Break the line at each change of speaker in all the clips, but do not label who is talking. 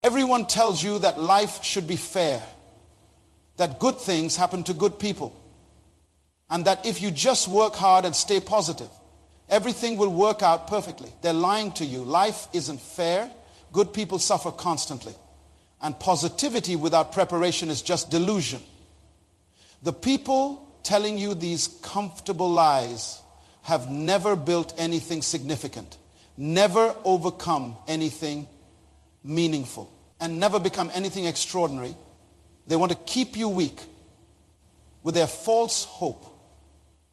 Everyone tells you that life should be fair, that good things happen to good people, and that if you just work hard and stay positive, everything will work out perfectly. They're lying to you. Life isn't fair. Good people suffer constantly. And positivity without preparation is just delusion. The people telling you these comfortable lies have never built anything significant, never overcome anything meaningful, and never become anything extraordinary. They want to keep you weak with their false hope,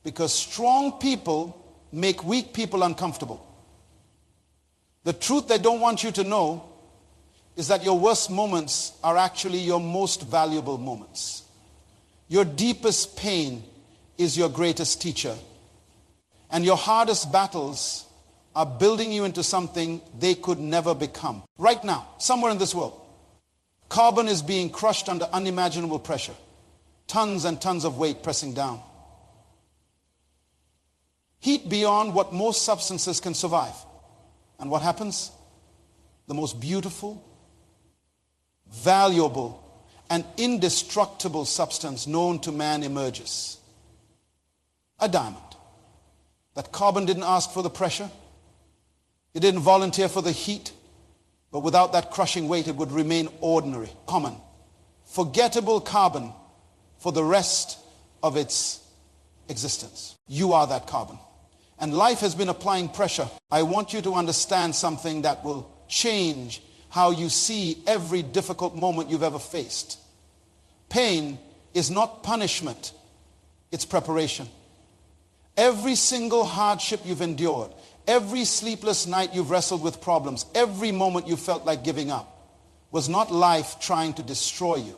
because strong people make weak people uncomfortable. The truth they don't want you to know is that your worst moments are actually your most valuable moments. Your deepest pain is your greatest teacher. And your hardest battles are building you into something they could never become. Right now, somewhere in this world, carbon is being crushed under unimaginable pressure. Tons and tons of weight pressing down. Heat beyond what most substances can survive. And what happens? The most beautiful, valuable, and indestructible substance known to man emerges. A diamond. That carbon didn't ask for the pressure. It didn't volunteer for the heat. But without that crushing weight, it would remain ordinary, common, forgettable carbon for the rest of its existence. You are that carbon. And life has been applying pressure. I want you to understand something that will change how you see every difficult moment you've ever faced. Pain is not punishment, it's preparation. Every single hardship you've endured, every sleepless night you've wrestled with problems, every moment you felt like giving up, was not life trying to destroy you.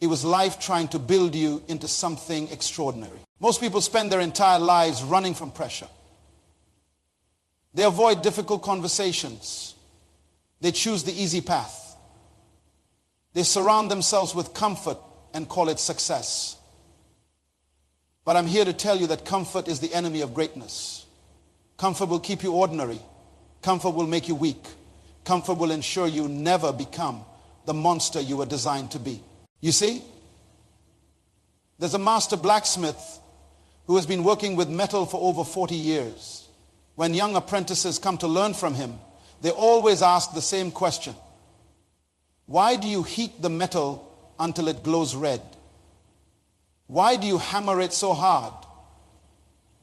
It was life trying to build you into something extraordinary. Most people spend their entire lives running from pressure. They avoid difficult conversations. They choose the easy path. They surround themselves with comfort and call it success. But I'm here to tell you that comfort is the enemy of greatness. Comfort will keep you ordinary. Comfort will make you weak. Comfort will ensure you never become the monster you were designed to be. You see, there's a master blacksmith who has been working with metal for over 40 years. When young apprentices come to learn from him, they always ask the same question. Why do you heat the metal until it glows red? Why do you hammer it so hard?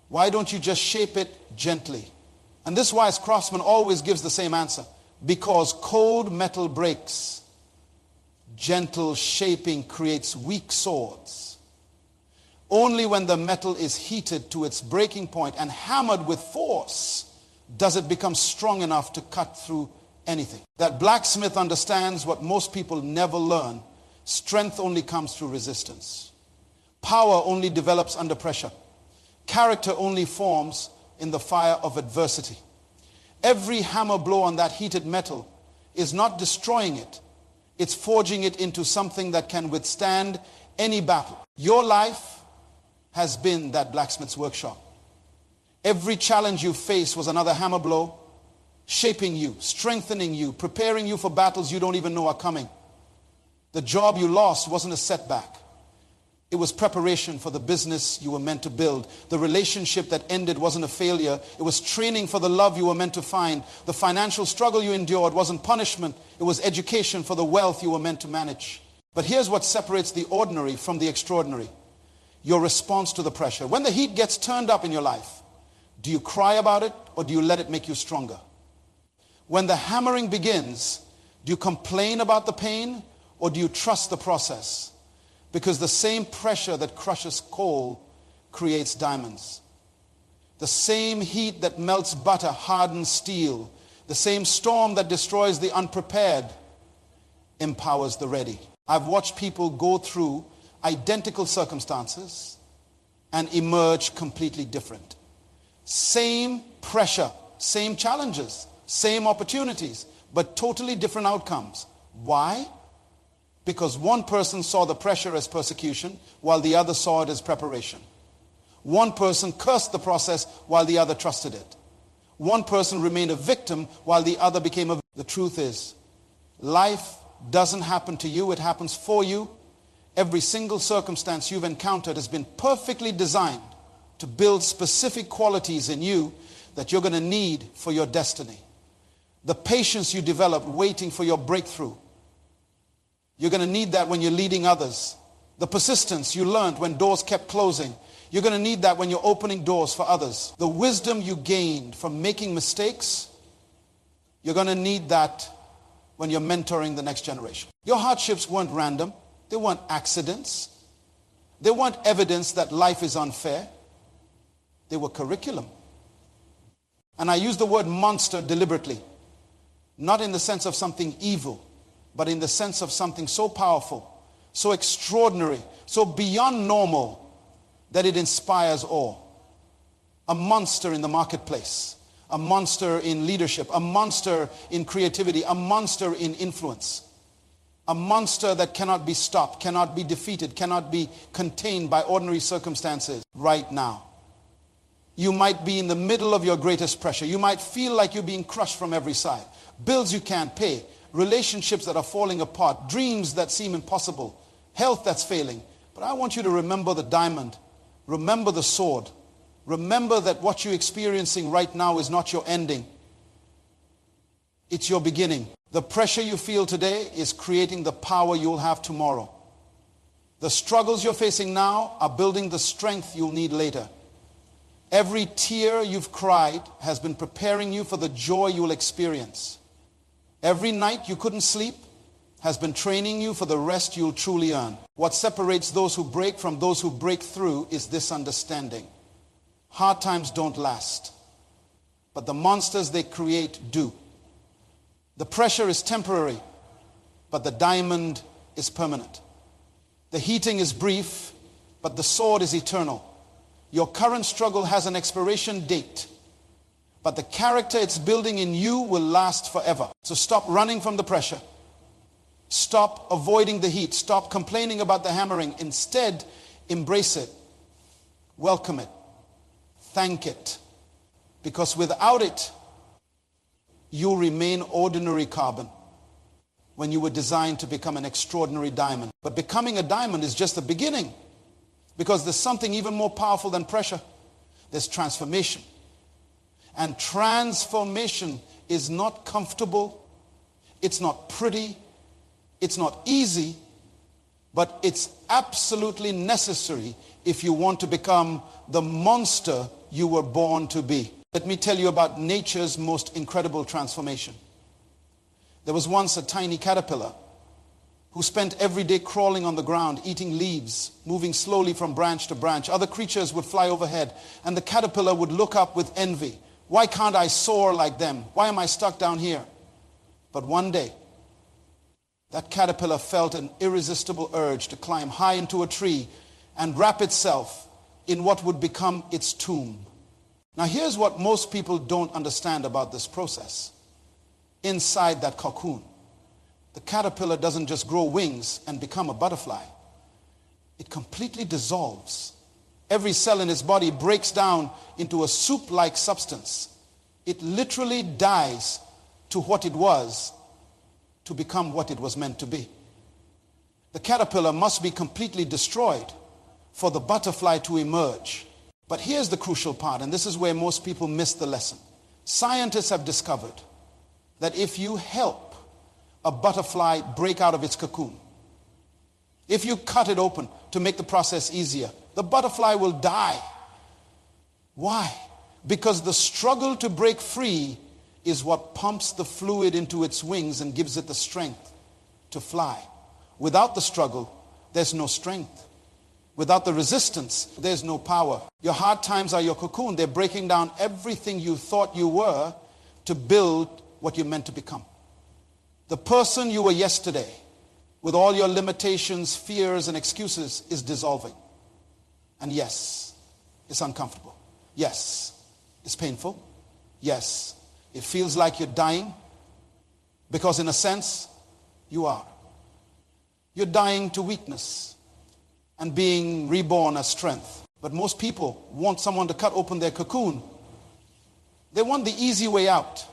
Why don't you just shape it gently? And this wise craftsman always gives the same answer. Because cold metal breaks. Gentle shaping creates weak swords. Only when the metal is heated to its breaking point and hammered with force does it become strong enough to cut through anything. That blacksmith understands what most people never learn. Strength only comes through resistance. Power only develops under pressure. Character only forms in the fire of adversity. Every hammer blow on that heated metal is not destroying it. It's forging it into something that can withstand any battle. Your life has been that blacksmith's workshop. Every challenge you face was another hammer blow, shaping you, strengthening you, preparing you for battles you don't even know are coming. The job you lost wasn't a setback. It was preparation for the business you were meant to build. The relationship that ended wasn't a failure. It was training for the love you were meant to find. The financial struggle you endured wasn't punishment. It was education for the wealth you were meant to manage. But here's what separates the ordinary from the extraordinary. Your response to the pressure. When the heat gets turned up in your life, do you cry about it or do you let it make you stronger? When the hammering begins, do you complain about the pain or do you trust the process? Because the same pressure that crushes coal creates diamonds. The same heat that melts butter hardens steel. The same storm that destroys the unprepared empowers the ready. I've watched people go through identical circumstances and emerge completely different. Same pressure, same challenges, same opportunities, but totally different outcomes. Why? Because one person saw the pressure as persecution while the other saw it as preparation. One person cursed the process while the other trusted it. One person remained a victim while the other became a victim. The truth is, Life doesn't happen to you, it happens for you. Every single circumstance you've encountered has been perfectly designed to build specific qualities in you that you're going to need for your destiny. The patience you develop waiting for your breakthrough, you're going to need that when you're leading others. The persistence you learned when doors kept closing, you're going to need that when you're opening doors for others. The wisdom you gained from making mistakes, you're going to need that when you're mentoring the next generation. Your hardships weren't random. They weren't accidents. They weren't evidence that life is unfair. They were curriculum. And I use the word monster deliberately, not in the sense of something evil, but in the sense of something so powerful, so extraordinary, so beyond normal that it inspires awe. A monster in the marketplace, a monster in leadership, a monster in creativity, a monster in influence, a monster that cannot be stopped, cannot be defeated, cannot be contained by ordinary circumstances right now. You might be in the middle of your greatest pressure. You might feel like you're being crushed from every side. Bills you can't pay, relationships that are falling apart, dreams that seem impossible, health that's failing. But I want you to remember the diamond, remember the sword. Remember that what you're experiencing right now is not your ending. It's your beginning. The pressure you feel today is creating the power you'll have tomorrow. The struggles you're facing now are building the strength you'll need later. Every tear you've cried has been preparing you for the joy you'll experience. Every night you couldn't sleep has been training you for the rest you'll truly earn. What separates those who break from those who break through is this understanding. Hard times don't last, but the monsters they create do. The pressure is temporary, but the diamond is permanent. The heating is brief, but the sword is eternal. Your current struggle has an expiration date, but the character it's building in you will last forever. So stop running from the pressure. Stop avoiding the heat. Stop complaining about the hammering. Instead, embrace it. Welcome it. Thank it. Because without it, you'll remain ordinary carbon when you were designed to become an extraordinary diamond. But becoming a diamond is just the beginning, because there's something even more powerful than pressure. There's transformation. And transformation is not comfortable. It's not pretty. It's not easy. But it's absolutely necessary if you want to become the monster you were born to be. Let me tell you about nature's most incredible transformation. There was once a tiny caterpillar who spent every day crawling on the ground, eating leaves, moving slowly from branch to branch. Other creatures would fly overhead, and the caterpillar would look up with envy. Why can't I soar like them? Why am I stuck down here? But one day, that caterpillar felt an irresistible urge to climb high into a tree and wrap itself in what would become its tomb. Now here's what most people don't understand about this process. Inside that cocoon, the caterpillar doesn't just grow wings and become a butterfly. It completely dissolves. Every cell in its body breaks down into a soup-like substance. It literally dies to what it was to become what it was meant to be. The caterpillar must be completely destroyed for the butterfly to emerge. But here's the crucial part, and this is where most people miss the lesson. Scientists have discovered that if you help a butterfly break out of its cocoon, if you cut it open to make the process easier, the butterfly will die. Why? Because the struggle to break free is what pumps the fluid into its wings and gives it the strength to fly. Without the struggle, there's no strength. Without the resistance, there's no power. Your hard times are your cocoon. They're breaking down everything you thought you were to build what you're meant to become. The person you were yesterday, with all your limitations, fears, and excuses, is dissolving. And yes, it's uncomfortable. Yes, it's painful. Yes, it feels like you're dying, because in a sense, you are. You're dying to weakness and being reborn as strength. But most people want someone to cut open their cocoon. They want the easy way out.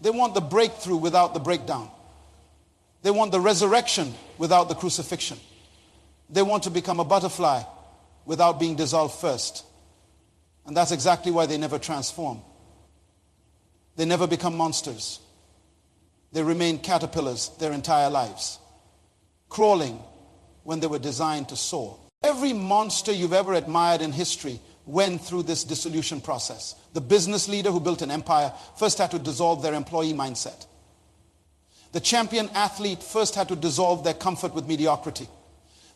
They want the breakthrough without the breakdown. They want the resurrection without the crucifixion. They want to become a butterfly without being dissolved first. And that's exactly why they never transform. They never become monsters. They remain caterpillars their entire lives, crawling when they were designed to soar. Every monster you've ever admired in history went through this dissolution process. The business leader who built an empire first had to dissolve their employee mindset. The champion athlete first had to dissolve their comfort with mediocrity.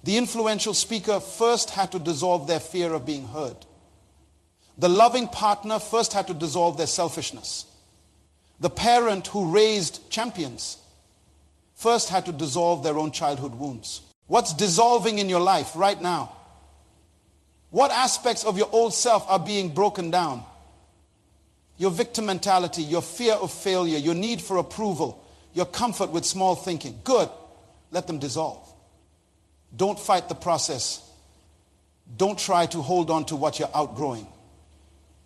The influential speaker first had to dissolve their fear of being heard. The loving partner first had to dissolve their selfishness. The parent who raised champions first had to dissolve their own childhood wounds. What's dissolving in your life right now? What aspects of your old self are being broken down? Your victim mentality, your fear of failure, your need for approval, your comfort with small thinking. Good. Let them dissolve. Don't fight the process. Don't try to hold on to what you're outgrowing.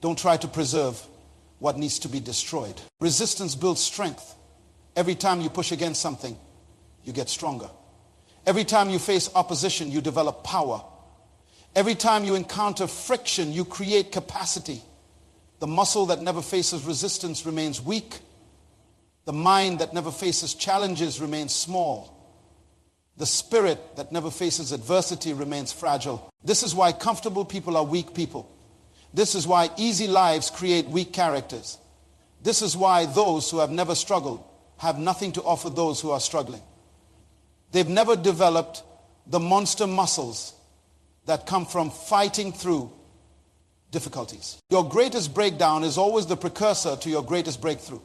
Don't try to preserve what needs to be destroyed. Resistance builds strength. Every time you push against something, you get stronger. Every time you face opposition, you develop power. Every time you encounter friction, you create capacity. The muscle that never faces resistance remains weak. The mind that never faces challenges remains small. The spirit that never faces adversity remains fragile. This is why comfortable people are weak people. This is why easy lives create weak characters. This is why those who have never struggled have nothing to offer those who are struggling. They've never developed the monster muscles that come from fighting through difficulties. Your greatest breakdown is always the precursor to your greatest breakthrough.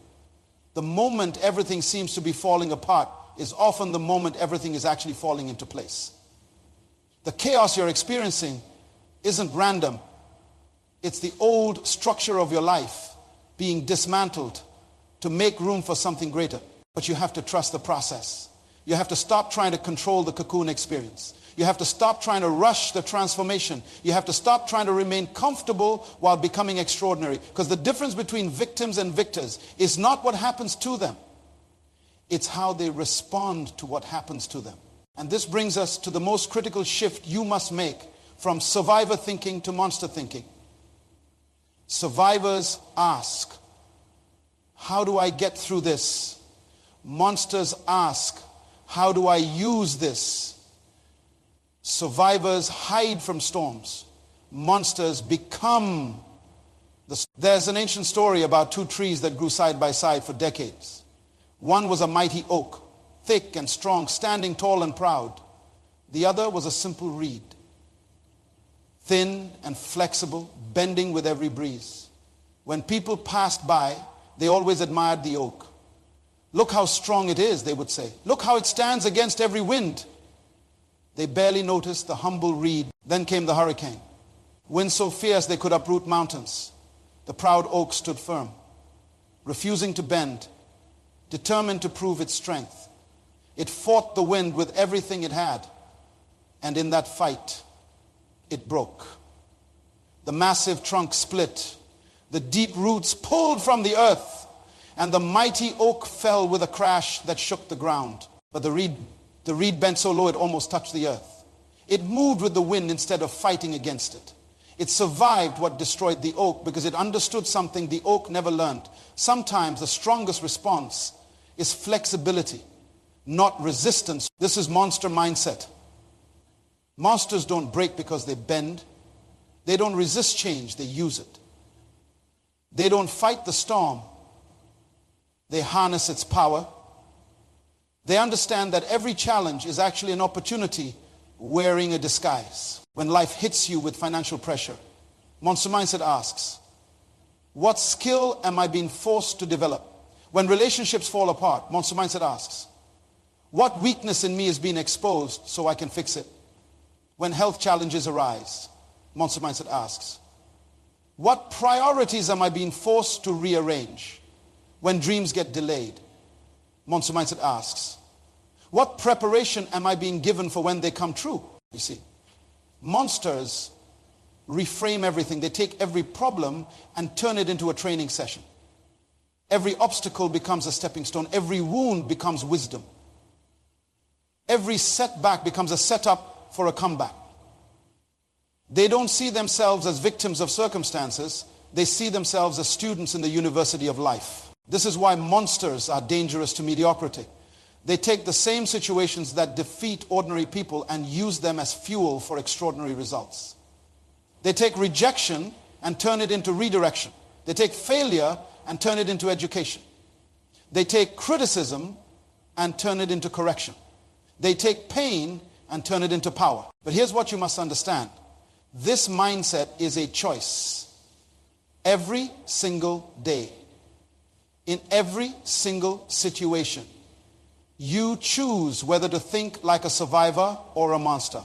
The moment everything seems to be falling apart is often the moment everything is actually falling into place. The chaos you're experiencing isn't random. It's the old structure of your life being dismantled to make room for something greater. But you have to trust the process. You have to stop trying to control the cocoon experience. You have to stop trying to rush the transformation. You have to stop trying to remain comfortable while becoming extraordinary. Because the difference between victims and victors is not what happens to them. It's how they respond to what happens to them. And this brings us to the most critical shift you must make from survivor thinking to monster thinking. Survivors ask, how do I get through this? Monsters ask, how do I use this? Survivors hide from storms. Monsters become the... There's an ancient story about two trees that grew side by side for decades. One was a mighty oak, thick and strong, standing tall and proud. The other was a simple reed, thin and flexible, bending with every breeze. When people passed by, they always admired the oak. Look how strong it is, they would say. Look how it stands against every wind. They barely noticed the humble reed. Then came the hurricane. Wind so fierce they could uproot mountains. The proud oak stood firm, refusing to bend, determined to prove its strength. It fought the wind with everything it had. And in that fight, it broke. The massive trunk split. The deep roots pulled from the earth. And the mighty oak fell with a crash that shook the ground. But the reed bent so low it almost touched the earth. It moved with the wind instead of fighting against it. It survived what destroyed the oak because it understood something the oak never learned. Sometimes the strongest response is flexibility, not resistance. This is monster mindset. Monsters don't break because they bend. They don't resist change, they use it. They don't fight the storm. They harness its power. They understand that every challenge is actually an opportunity wearing a disguise. When life hits you with financial pressure, Monster Mindset asks, what skill am I being forced to develop? When relationships fall apart, Monster Mindset asks, what weakness in me is being exposed so I can fix it? When health challenges arise, Monster Mindset asks, what priorities am I being forced to rearrange? When dreams get delayed, Monster Mindset asks, what preparation am I being given for when they come true? You see, monsters reframe everything. They take every problem and turn it into a training session. Every obstacle becomes a stepping stone. Every wound becomes wisdom. every setback becomes a setup for a comeback. They don't see themselves as victims of circumstances. They see themselves as students in the university of life. This is why monsters are dangerous to mediocrity. They take the same situations that defeat ordinary people and use them as fuel for extraordinary results. They take rejection and turn it into redirection. They take failure and turn it into education. They take criticism and turn it into correction. They take pain and turn it into power. But here's what you must understand. This mindset is a choice. Every single day, in every single situation, you choose whether to think like a survivor or a monster.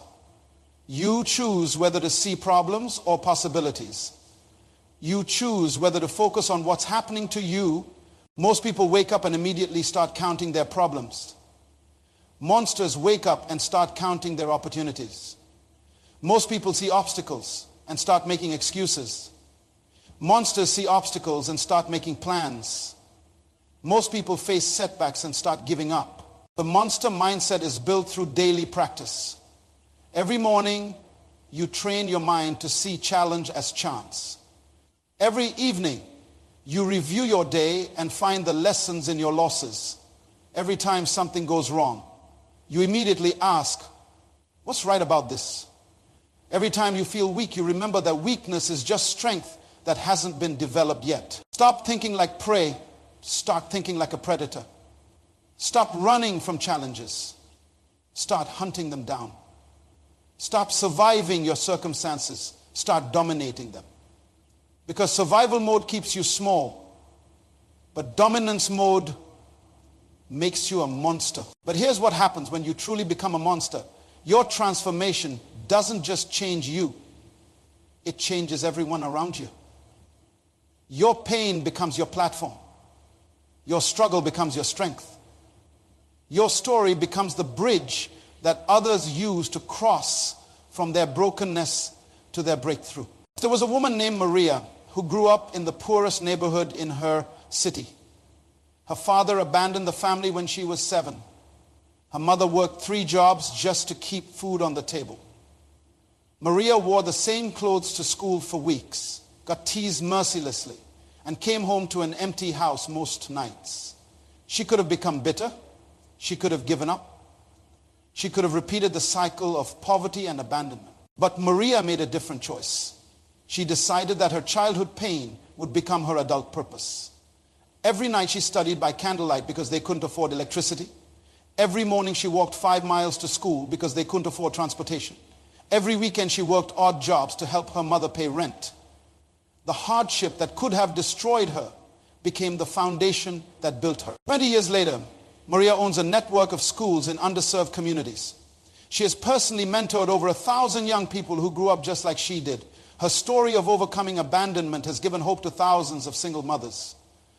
You choose whether to see problems or possibilities. You choose whether to focus on what's happening to you. Most people wake up and immediately start counting their problems. Monsters wake up and start counting their opportunities. Most people see obstacles and start making excuses. Monsters see obstacles and start making plans. Most people face setbacks and start giving up. The monster mindset is built through daily practice. Every morning, you train your mind to see challenge as chance. Every evening, you review your day and find the lessons in your losses. Every time something goes wrong, you immediately ask, what's right about this? Every time you feel weak, you remember that weakness is just strength that hasn't been developed yet. Stop thinking like prey. Start thinking like a predator. Stop running from challenges. Start hunting them down. Stop surviving your circumstances. Start dominating them. Because survival mode keeps you small, but dominance mode makes you a monster. But here's what happens when you truly become a monster. Your transformation doesn't just change you. It changes everyone around you. Your pain becomes your platform. Your struggle becomes your strength. Your story becomes the bridge that others use to cross from their brokenness to their breakthrough. There was a woman named Maria who grew up in the poorest neighborhood in her city. Her father abandoned the family when she was 7. Her mother worked 3 jobs just to keep food on the table. Maria wore the same clothes to school for weeks, got teased mercilessly, and came home to an empty house most nights. She could have become bitter. She could have given up. She could have repeated the cycle of poverty and abandonment. But Maria made a different choice. She decided that her childhood pain would become her adult purpose. Every night she studied by candlelight because they couldn't afford electricity. Every morning she walked 5 miles to school because they couldn't afford transportation. Every weekend she worked odd jobs to help her mother pay rent. The hardship that could have destroyed her became the foundation that built her. 20 years later, Maria owns a network of schools in underserved communities. She has personally mentored over 1,000 young people who grew up just like she did. Her story of overcoming abandonment has given hope to thousands of single mothers.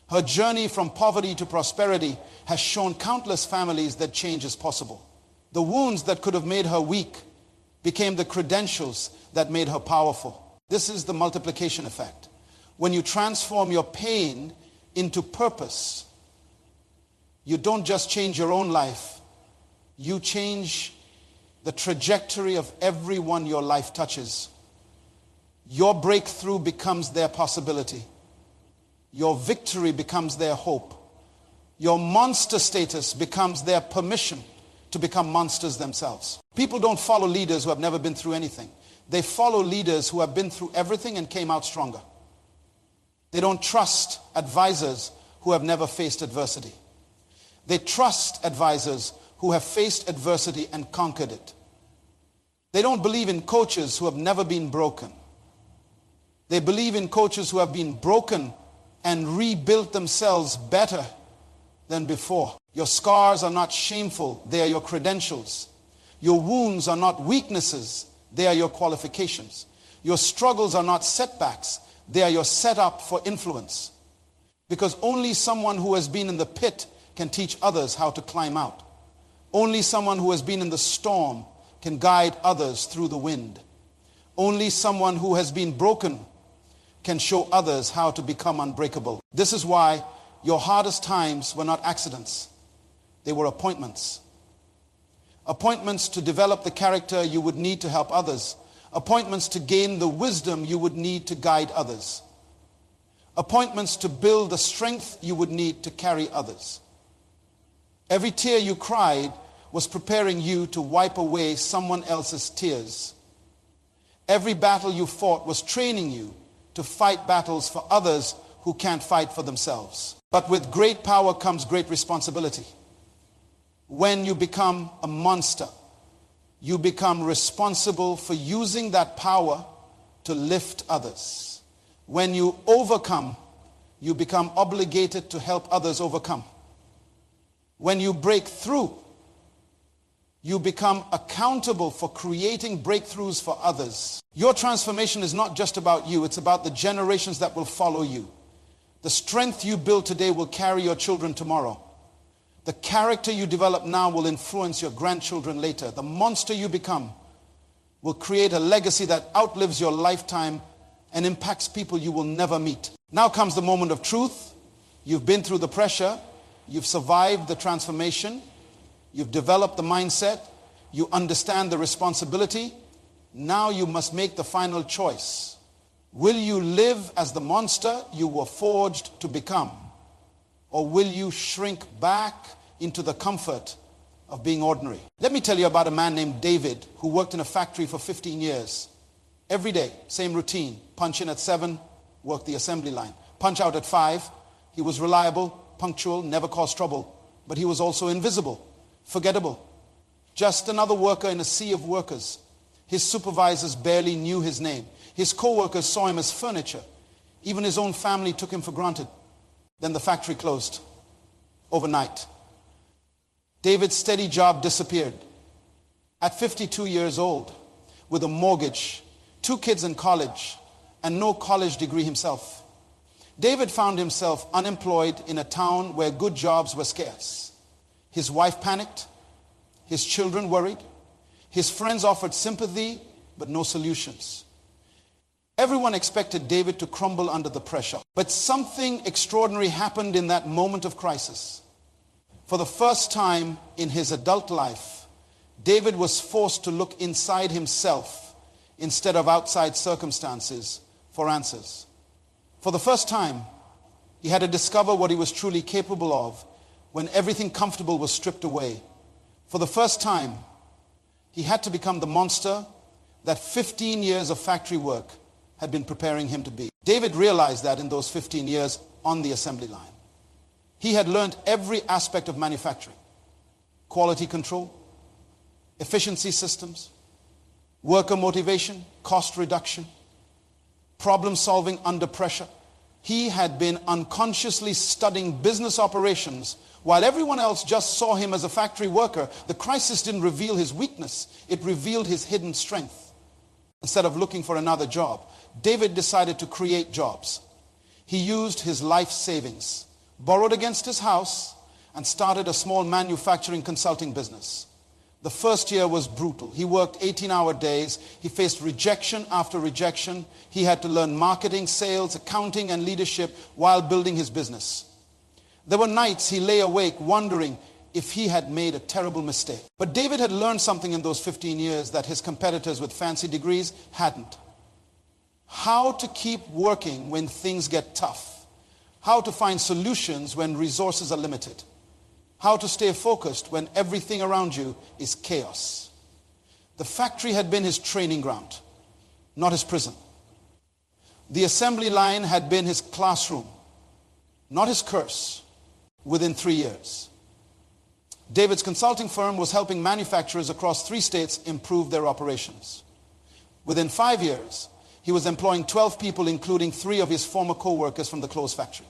Her journey from poverty to prosperity has shown countless families that change is possible. The wounds that could have made her weak became the credentials that made her powerful. This is the multiplication effect. When you transform your pain into purpose, you don't just change your own life, you change the trajectory of everyone your life touches. Your breakthrough becomes their possibility. Your victory becomes their hope. Your monster status becomes their permission to become monsters themselves. People don't follow leaders who have never been through anything. They follow leaders who have been through everything and came out stronger. They don't trust advisors who have never faced adversity. They trust advisors who have faced adversity and conquered it. They don't believe in coaches who have never been broken. They believe in coaches who have been broken and rebuilt themselves better than before. Your scars are not shameful, they are your credentials. Your wounds are not weaknesses, they are your qualifications. Your struggles are not setbacks, they are your setup for influence. Because only someone who has been in the pit can teach others how to climb out. Only someone who has been in the storm can guide others through the wind. Only someone who has been broken can show others how to become unbreakable. This is why your hardest times were not accidents. They were appointments. appointments to develop the character you would need to help others, appointments to gain the wisdom you would need to guide others, appointments to build the strength you would need to carry others. Every tear you cried was preparing you to wipe away someone else's tears. Every battle you fought was training you to fight battles for others who can't fight for themselves. But with great power comes great responsibility. When you become a monster, you become responsible for using that power to lift others. When you overcome, you become obligated to help others overcome. When you break through, you become accountable for creating breakthroughs for others. Your transformation is not just about you, it's about the generations that will follow you. The strength you build today will carry your children tomorrow. The character you develop now will influence your grandchildren later. The monster you become will create a legacy that outlives your lifetime and impacts people you will never meet. Now comes the moment of truth. You've been through the pressure. You've survived the transformation. You've developed the mindset. You understand the responsibility. Now you must make the final choice. Will you live as the monster you were forged to become? Or will you shrink back into the comfort of being ordinary? Let me tell you about a man named David who worked in a factory for 15 years. Every day, same routine. Punch in at 7, work the assembly line. Punch out at 5. He was reliable, punctual, never caused trouble. But he was also invisible, forgettable. Just another worker in a sea of workers. His supervisors barely knew his name. His co-workers saw him as furniture. Even his own family took him for granted. Then the factory closed overnight. David's steady job disappeared. At 52 years old, with a mortgage, 2 kids in college, and no college degree himself, David found himself unemployed in a town where good jobs were scarce. His wife panicked. His children worried. His friends offered sympathy, but no solutions. Everyone expected David to crumble under the pressure. But something extraordinary happened in that moment of crisis. For the first time in his adult life, David was forced to look inside himself instead of outside circumstances for answers. For the first time, he had to discover what he was truly capable of when everything comfortable was stripped away. For the first time, he had to become the monster that 15 years of factory work had been preparing him to be. David realized that in those 15 years on the assembly line. He had learned every aspect of manufacturing. Quality control, efficiency systems, worker motivation, cost reduction, problem solving under pressure. He had been unconsciously studying business operations while everyone else just saw him as a factory worker. The crisis didn't reveal his weakness, it revealed his hidden strength. Instead of looking for another job, David decided to create jobs. He used his life savings, borrowed against his house, and started a small manufacturing consulting business. The first year was brutal. He worked 18-hour days. He faced rejection after rejection. He had to learn marketing, sales, accounting, and leadership while building his business. There were nights he lay awake wondering if he had made a terrible mistake. But David had learned something in those 15 years that his competitors with fancy degrees hadn't. How to keep working when things get tough. How to find solutions when resources are limited. How to stay focused when everything around you is chaos. The factory had been his training ground, not his prison. The assembly line had been his classroom, not his curse. Within 3 years, David's consulting firm was helping manufacturers across 3 states improve their operations. Within 5 years, he was employing 12 people, including 3 of his former co-workers from the closed factory.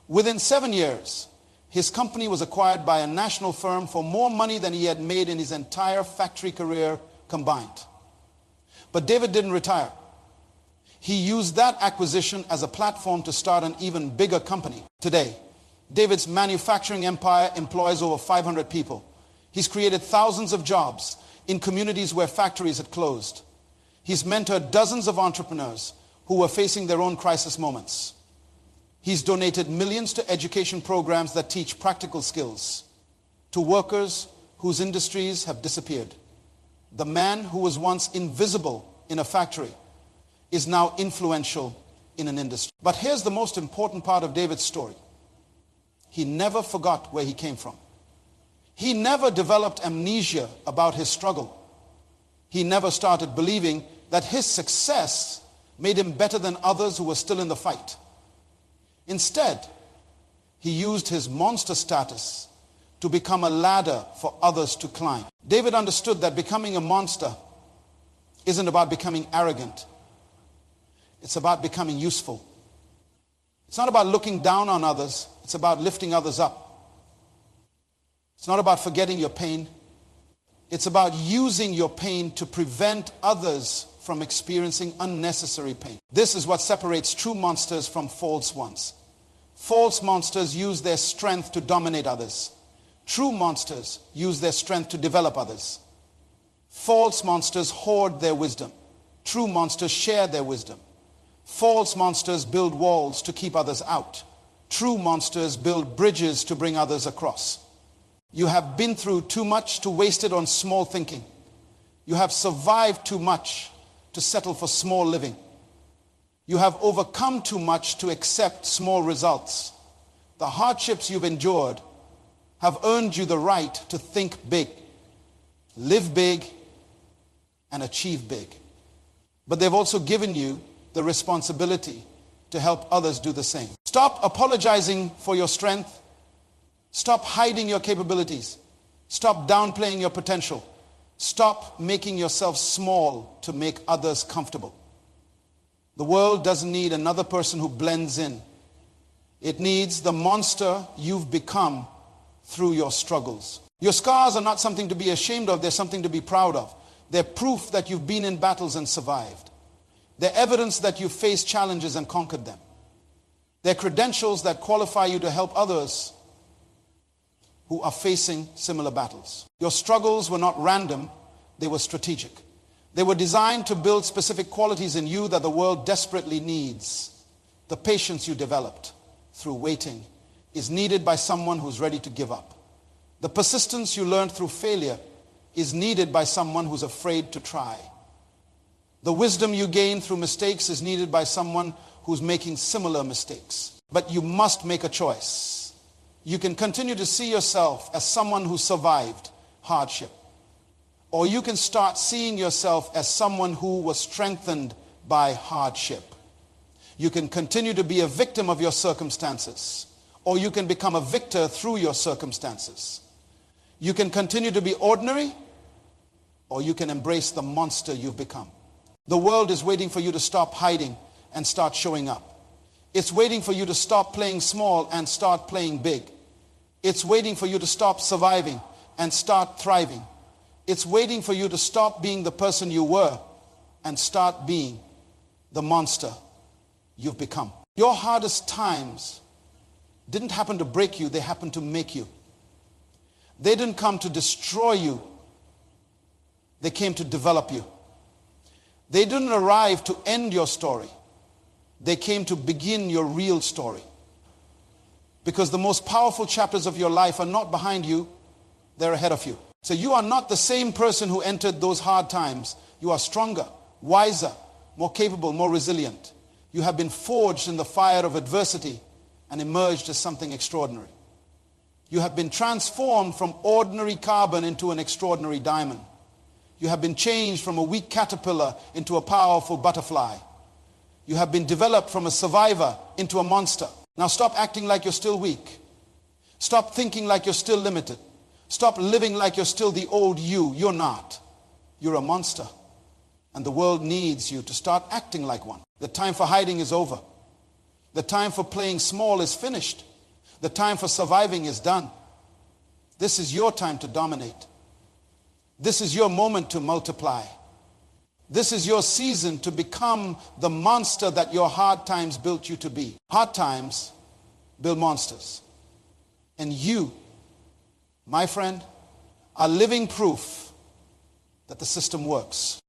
Within 7 years, his company was acquired by a national firm for more money than he had made in his entire factory career combined. But David didn't retire. He used that acquisition as a platform to start an even bigger company. Today, David's manufacturing empire employs over 500 people. He's created thousands of jobs in communities where factories had closed. He's mentored dozens of entrepreneurs who were facing their own crisis moments. He's donated millions to education programs that teach practical skills to workers whose industries have disappeared. The man who was once invisible in a factory is now influential in an industry. But here's the most important part of David's story. He never forgot where he came from. He never developed amnesia about his struggle. He never started believing that his success made him better than others who were still in the fight. Instead, he used his monster status to become a ladder for others to climb. David understood that becoming a monster isn't about becoming arrogant. It's about becoming useful. It's not about looking down on others. It's about lifting others up. It's not about forgetting your pain. It's about using your pain to prevent others from experiencing unnecessary pain. This is what separates true monsters from false ones. False monsters use their strength to dominate others. True monsters use their strength to develop others. False monsters hoard their wisdom. True monsters share their wisdom. False monsters build walls to keep others out. True monsters build bridges to bring others across. You have been through too much to waste it on small thinking. You have survived too much to settle for small living. You have overcome too much to accept small results. The hardships you've endured have earned you the right to think big, live big, and achieve big. But they've also given you the responsibility to help others do the same. Stop apologizing for your strength. Stop hiding your capabilities. Stop downplaying your potential. Stop making yourself small to make others comfortable. The world doesn't need another person who blends in. It needs the monster you've become through your struggles. Your scars are not something to be ashamed of. They're something to be proud of. They're proof that you've been in battles and survived. They're evidence that you've faced challenges and conquered them. They're credentials that qualify you to help others who are facing similar battles. Your struggles were not random, they were strategic. They were designed to build specific qualities in you that the world desperately needs. The patience you developed through waiting is needed by someone who's ready to give up. The persistence you learned through failure is needed by someone who's afraid to try. The wisdom you gain through mistakes is needed by someone who's making similar mistakes. But you must make a choice. You can continue to see yourself as someone who survived hardship. Or you can start seeing yourself as someone who was strengthened by hardship. You can continue to be a victim of your circumstances. Or you can become a victor through your circumstances. You can continue to be ordinary. Or you can embrace the monster you've become. The world is waiting for you to stop hiding and start showing up. It's waiting for you to stop playing small and start playing big. It's waiting for you to stop surviving and start thriving. It's waiting for you to stop being the person you were and start being the monster you've become. Your hardest times didn't happen to break you, they happened to make you. They didn't come to destroy you, they came to develop you. They didn't arrive to end your story. They came to begin your real story. Because the most powerful chapters of your life are not behind you, they're ahead of you. So you are not the same person who entered those hard times. You are stronger, wiser, more capable, more resilient. You have been forged in the fire of adversity and emerged as something extraordinary. You have been transformed from ordinary carbon into an extraordinary diamond. You have been changed from a weak caterpillar into a powerful butterfly. You have been developed from a survivor into a monster. Now stop acting like you're still weak. Stop thinking like you're still limited. Stop living like you're still the old you. You're not. You're a monster. And the world needs you to start acting like one. The time for hiding is over. The time for playing small is finished. The time for surviving is done. This is your time to dominate. This is your moment to multiply. This is your season to become the monster that your hard times built you to be. Hard times build monsters. And you, my friend, are living proof that the system works.